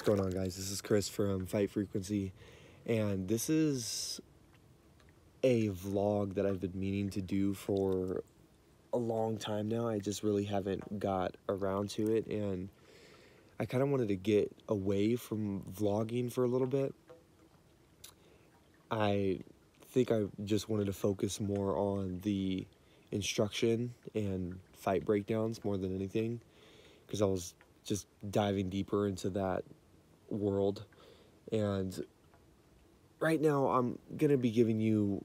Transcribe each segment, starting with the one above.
going on, guys? This is Chris from Fight Frequency, and this is a vlog that I've been meaning to do for a long time now. I just really haven't got around to it, and I kind of wanted to get away from vlogging for a little bit. I think I just wanted to focus more on the instruction and fight breakdowns more than anything, because I was just diving deeper into that world. And right now I'm going to be giving you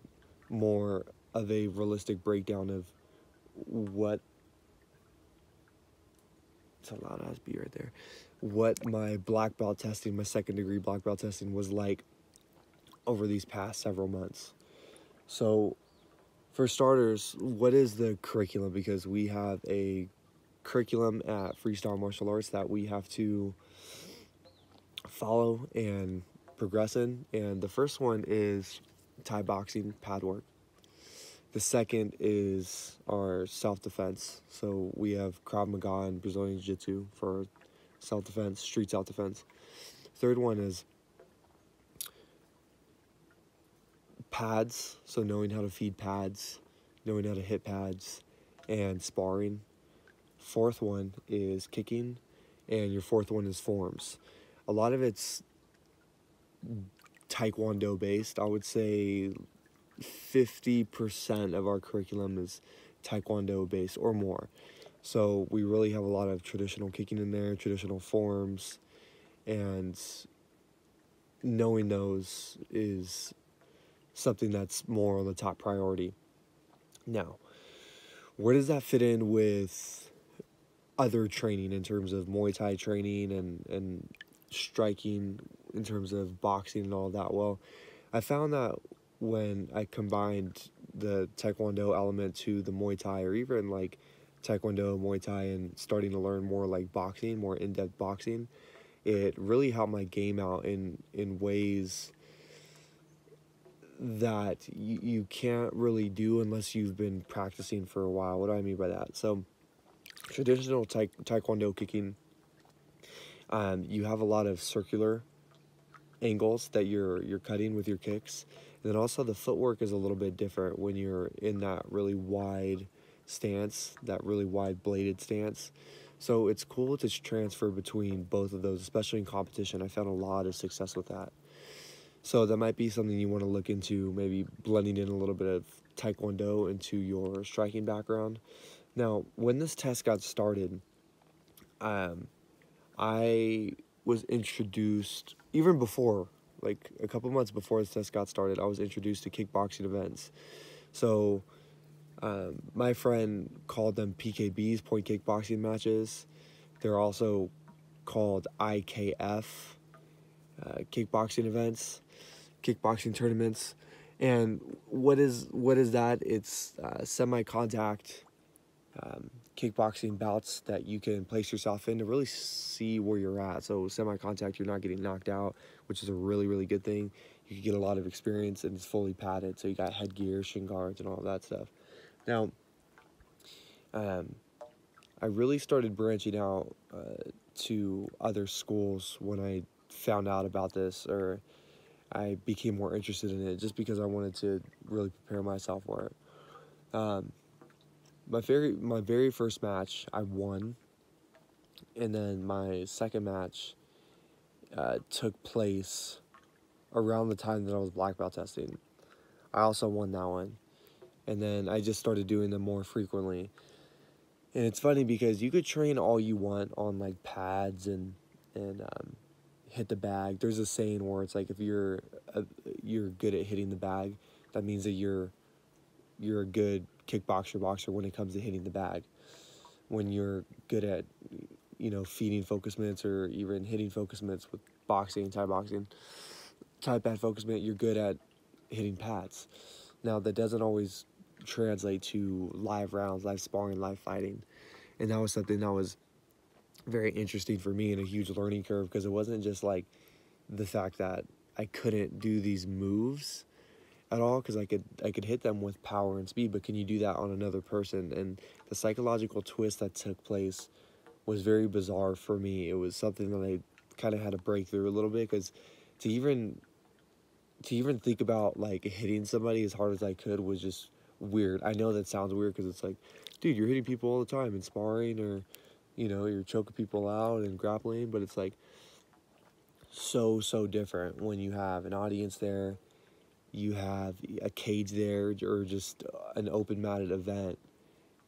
more of a realistic breakdown of what, it's a loud ass beat right there, what my black belt testing, my second degree black belt testing was like over these past several months. So for starters, what is the curriculum? Because we have a curriculum at Freestyle Martial Arts that we have to follow and progress in, and the first one is Thai boxing pad work. The second is our self-defense. So we have Krav Maga and Brazilian Jiu-Jitsu for self-defense, street self-defense. Third one is pads, so knowing how to feed pads, knowing how to hit pads, and sparring. Fourth one is kicking, and your fourth one is forms. A lot of it's Taekwondo based. I would say 50% of our curriculum is Taekwondo based or more. So we really have a lot of traditional kicking in there, traditional forms, and knowing those is something that's more on the top priority. Now, where does that fit in with other training in terms of Muay Thai training and striking in terms of boxing and all that? Well, I found that when I combined the Taekwondo element to the Muay Thai, or even like Taekwondo, Muay Thai, and starting to learn more like boxing, more in-depth boxing, it really helped my game out in ways that you can't really do unless you've been practicing for a while. What do I mean by that? So traditional Taekwondo kicking, you have a lot of circular angles that you're cutting with your kicks. And then also the footwork is a little bit different when you're in that really wide stance, that really wide bladed stance. So it's cool to transfer between both of those, especially in competition. I found a lot of success with that. So that might be something you want to look into, maybe blending in a little bit of Taekwondo into your striking background. Now, when this test got started, I was introduced, even before, like a couple months before this test got started, I was introduced to kickboxing events. So my friend called them PKBs, point kickboxing matches. They're also called IKF, kickboxing events, kickboxing tournaments. And what is that? It's semi-contact kickboxing bouts that you can place yourself in to really see where you're at. So semi-contact, you're not getting knocked out, which is a really, really good thing. You can get a lot of experience, and it's fully padded. So you got headgear, shin guards, and all that stuff. Now, I really started branching out to other schools when I found out about this, or I became more interested in it, just because I wanted to really prepare myself for it. My very first match, I won, and then my second match took place around the time that I was black belt testing. I also won that one, and then I just started doing them more frequently. And it's funny because you could train all you want on like pads and hit the bag. There's a saying where it's like, if you're good at hitting the bag, that means that you're a good boxer when it comes to hitting the bag. When you're good at, feeding focus minutes, or even hitting focus minutes with boxing, Thai pad focus minute, you're good at hitting pads. Now, that doesn't always translate to live rounds, live sparring, live fighting. And that was something that was very interesting for me, and a huge learning curve, because it wasn't just like the fact that I couldn't do these moves at all, because I could hit them with power and speed, but can you do that on another person? And the psychological twist that took place was very bizarre for me. It was something that I kind of had to break through a little bit, because to even think about like hitting somebody as hard as I could was just weird. I know that sounds weird because it's like, dude, you're hitting people all the time in sparring, or you're choking people out and grappling, but it's like so different when you have an audience there, you have a cage there, or just an open matted event,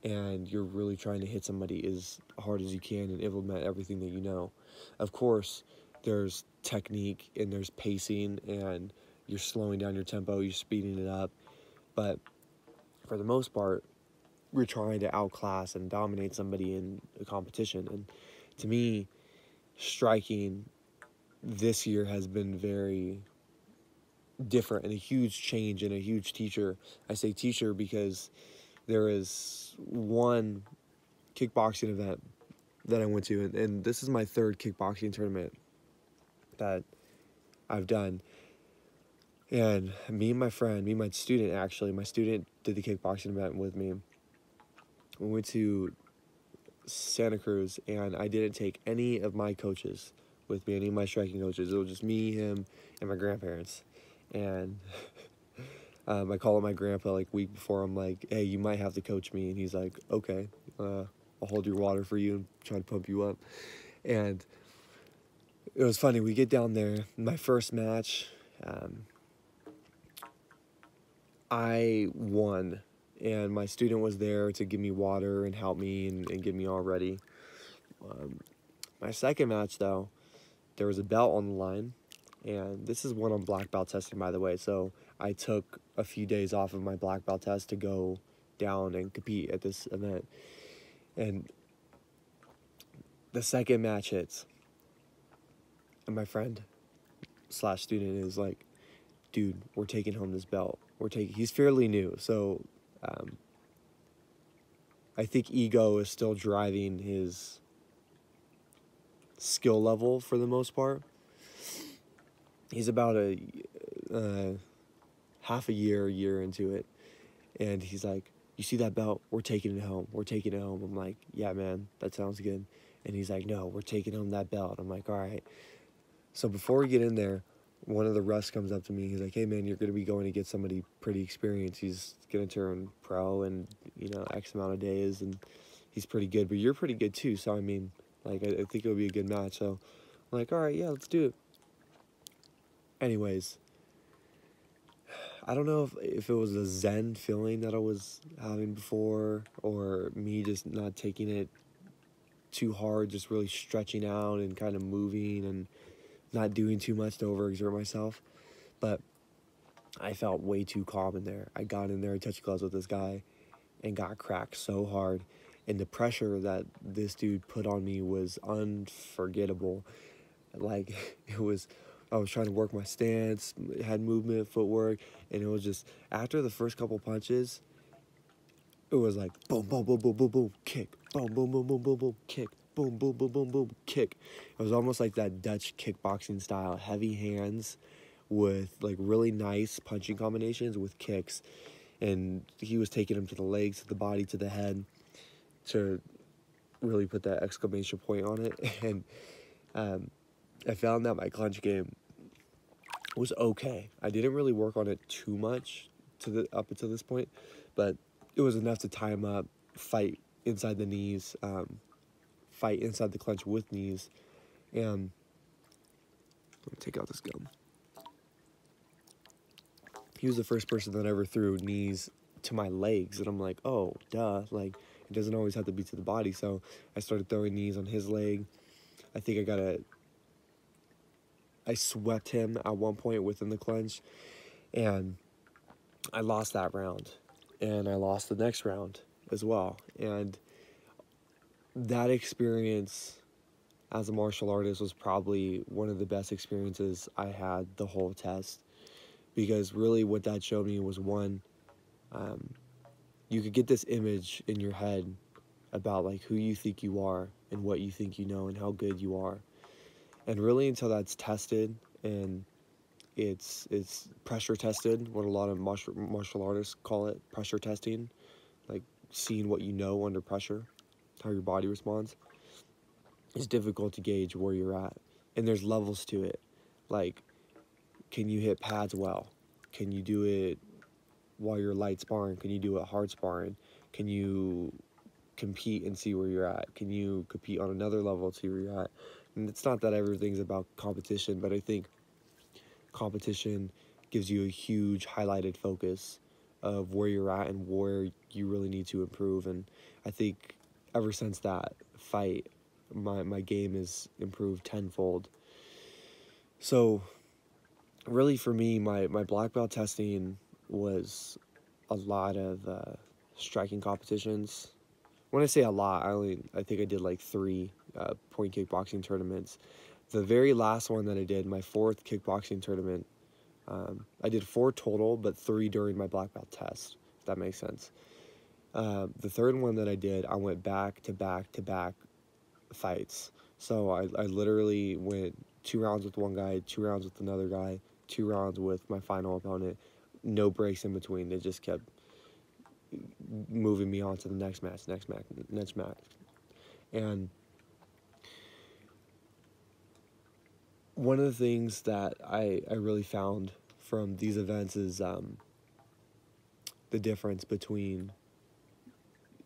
and you're really trying to hit somebody as hard as you can and implement everything that you know. Of course, there's technique and there's pacing, and you're slowing down your tempo, you're speeding it up, but for the most part, we're trying to outclass and dominate somebody in a competition. And to me, striking this year has been very different and a huge change and a huge teacher. I say teacher because there is one kickboxing event that I went to, and this is my third kickboxing tournament that I've done. And me and my friend, my student actually, my student did the kickboxing event with me. We went to Santa Cruz, and I didn't take any of my coaches with me, any of my striking coaches. It was just me, him, and my grandparents. And I call up my grandpa like week before. I'm like, hey, you might have to coach me. And he's like, okay, I'll hold your water for you and try to pump you up. And it was funny. We get down there. My first match, I won. And my student was there to give me water and help me and get me all ready. My second match, though, there was a belt on the line. And this is when I'm black belt testing, by the way. So I took a few days off of my black belt test to go down and compete at this event. And the second match hits. And my friend / student is like, dude, we're taking home this belt. He's fairly new. So I think ego is still driving his skill level for the most part. He's about a half a year into it, and he's like, you see that belt? We're taking it home. I'm like, yeah, man, that sounds good. And he's like, no, we're taking home that belt. I'm like, all right. So before we get in there, one of the refs comes up to me. He's like, hey, man, you're going to be going to get somebody pretty experienced. He's going to turn pro in, X amount of days, and he's pretty good. But you're pretty good, too. So, I mean, like, I think it'll be a good match. So I'm like, all right, yeah, let's do it. Anyways, I don't know if it was a zen feeling that I was having before, or me just not taking it too hard, just really stretching out and kind of moving and not doing too much to overexert myself. But I felt way too calm in there. I got in there, I touched gloves with this guy, and got cracked so hard. And the pressure that this dude put on me was unforgettable. Like, I was trying to work my stance, had movement, footwork, and it was just, after the first couple punches, it was like, boom, boom, boom, boom, boom, boom, kick, boom, boom, boom, boom, boom, boom, kick, boom, boom, boom, boom, boom, kick. It was almost like that Dutch kickboxing style, heavy hands with like really nice punching combinations with kicks. And he was taking them to the legs, to the body, to the head, to really put that exclamation point on it. And I found that my clinch game was okay. I didn't really work on it too much up until this point, but it was enough to tie him up, fight inside the knees, fight inside the clinch with knees. And let me take out this gum. He was the first person that ever threw knees to my legs, and I'm like, oh, duh, like, it doesn't always have to be to the body. So I started throwing knees on his leg. I think I swept him at one point within the clinch, and I lost that round, and I lost the next round as well. And that experience as a martial artist was probably one of the best experiences I had the whole test, because really what that showed me was, one, you could get this image in your head about like who you think you are and what you think you know and how good you are. And really, until that's tested and it's pressure tested, what a lot of martial artists call it, pressure testing, like seeing what you know under pressure, how your body responds, it's difficult to gauge where you're at. and there's levels to it. Like, can you hit pads well? Can you do it while you're light sparring? Can you do it hard sparring? Can you compete and see where you're at? Can you compete on another level to see where you're at? And it's not that everything's about competition, but I think competition gives you a huge highlighted focus of where you're at and where you really need to improve. And I think ever since that fight, my game has improved tenfold. So really for me, my black belt testing was a lot of striking competitions. When I say a lot, I think I did like 3 point kickboxing tournaments. The very last one that I did, my 4th kickboxing tournament, I did 4 total, but 3 during my black belt test, if that makes sense. The 3rd one that I did, I went back to back to back fights. So I literally went 2 rounds with one guy, 2 rounds with another guy, 2 rounds with my final opponent, no breaks in between. They just kept moving me on to the next match. And one of the things that I really found from these events is the difference between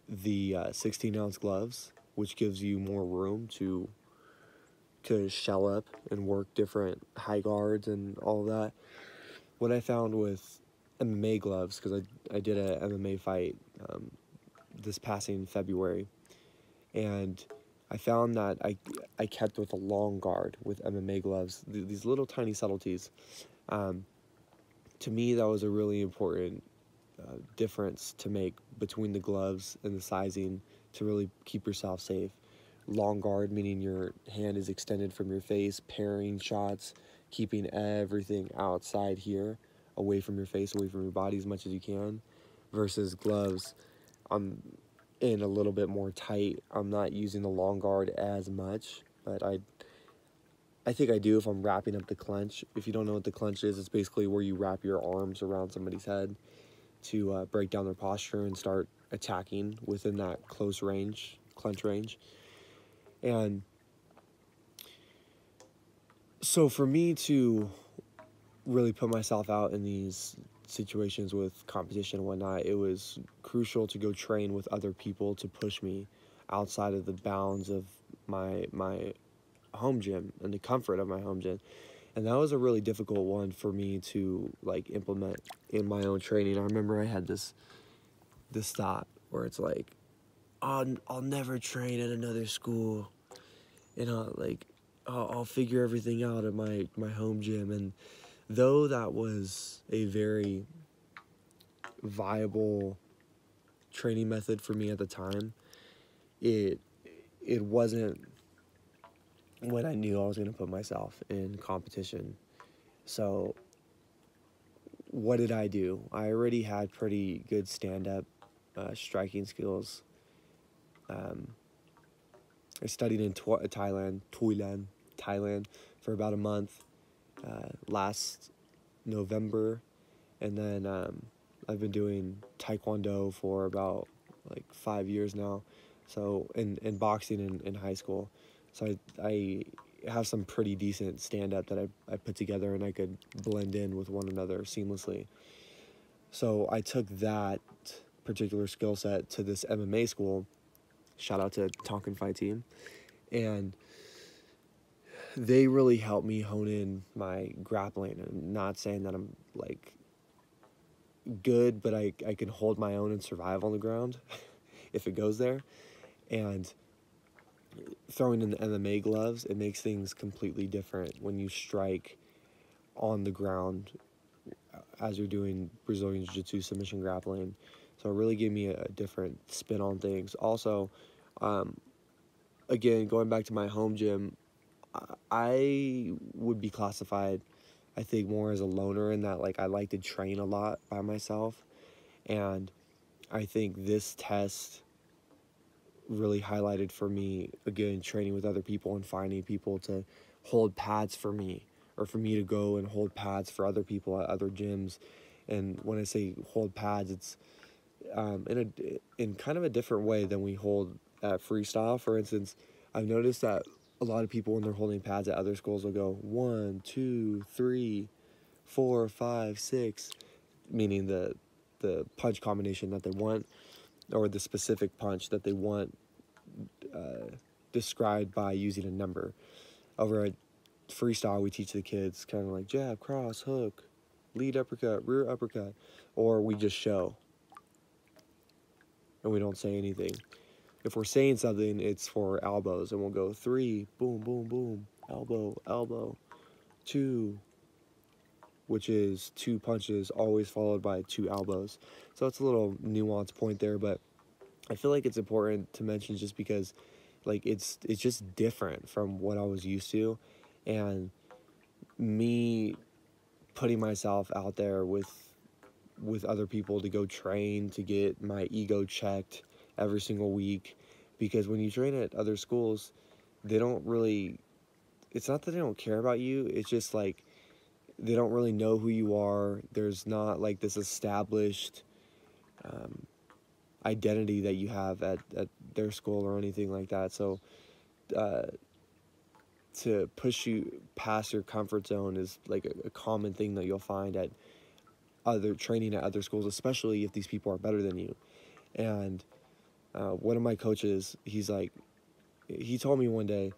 the 16-ounce gloves, which gives you more room to shell up and work different high guards and all of that. What I found with MMA gloves, because I did a MMA fight this passing February, and I found that I kept with a long guard with MMA gloves, these little tiny subtleties. To me, that was a really important difference to make between the gloves and the sizing to really keep yourself safe. Long guard, meaning your hand is extended from your face, parrying shots, keeping everything outside here, away from your face, away from your body as much as you can, versus gloves. I'm in a little bit more tight. I'm not using the long guard as much, but I think I do if I'm wrapping up the clench. If you don't know what the clench is, it's basically where you wrap your arms around somebody's head to break down their posture and start attacking within that close range, clench range. And so for me to really put myself out in these situations with competition and whatnot, it was crucial to go train with other people to push me outside of the bounds of my home gym and the comfort of my home gym. And that was a really difficult one for me to like implement in my own training. I remember I had this thought where it's like, I'll never train at another school, and I'll figure everything out at my home gym. And though that was a very viable training method for me at the time, it wasn't when I knew I was going to put myself in competition. So what did I do? I already had pretty good stand-up striking skills. I studied in Thailand for about a month last November, and then I've been doing Taekwondo for about like 5 years now. So in boxing in high school, so I have some pretty decent stand-up that I put together, and I could blend in with one another seamlessly. So I took that particular skill set to this MMA school. Shout out to Tonkin Fight Team. And they really helped me hone in my grappling. I'm not saying that I'm like good, but I can hold my own and survive on the ground if it goes there. And throwing in the MMA gloves, it makes things completely different when you strike on the ground as you're doing Brazilian Jiu-Jitsu submission grappling. So it really gave me a different spin on things. Also, again, going back to my home gym, I would be classified, I think, more as a loner in that, like, I like to train a lot by myself. And I think this test really highlighted for me, again, training with other people and finding people to hold pads for me, or for me to go and hold pads for other people at other gyms. And when I say hold pads, it's in kind of a different way than we hold at freestyle. For instance, I've noticed that a lot of people when they're holding pads at other schools will go 1, 2, 3, 4, 5, 6, meaning the punch combination that they want, or the specific punch that they want described by using a number. Over at freestyle, we teach the kids kind of like jab, cross, hook, lead uppercut, rear uppercut, or we just show and we don't say anything. If we're saying something, it's for elbows, and we'll go 3, boom, boom, boom, elbow, elbow, 2, which is 2 punches always followed by 2 elbows. So it's a little nuanced point there, but I feel like it's important to mention just because like it's just different from what I was used to, and me putting myself out there with other people to go train, to get my ego checked every single week, because when you train at other schools, they don't really, it's not that they don't care about you, it's just like they don't really know who you are. There's not like this established identity that you have at their school or anything like that. So to push you past your comfort zone is like a common thing that you'll find at other training at other schools, especially if these people are better than you. And one of my coaches, he told me one day,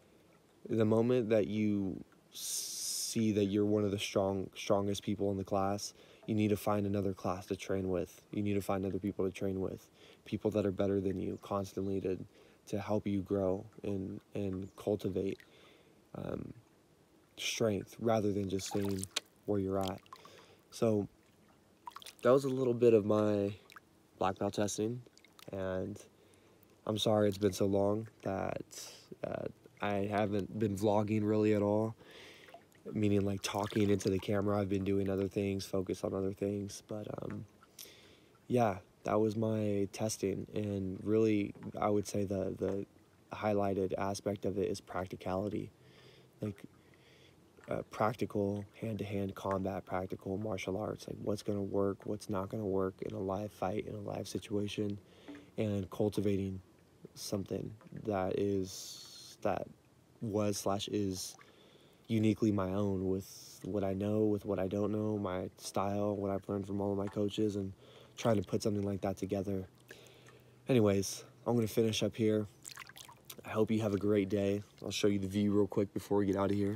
the moment that you see that you're one of the strongest people in the class, you need to find another class to train with. You need to find other people to train with, people that are better than you constantly to help you grow and cultivate strength rather than just staying where you're at. So that was a little bit of my black belt testing, and I'm sorry it's been so long that I haven't been vlogging really at all, meaning like talking into the camera. I've been doing other things, focus on other things, but yeah, that was my testing, and really I would say the highlighted aspect of it is practicality, like practical hand-to-hand combat, practical martial arts, like what's going to work, what's not going to work in a live fight, in a live situation, and cultivating something that was/is uniquely my own, with what I know, with what I don't know, my style, what I've learned from all of my coaches, and trying to put something like that together. Anyways, I'm going to finish up here. I hope you have a great day. I'll show you the view real quick before we get out of here.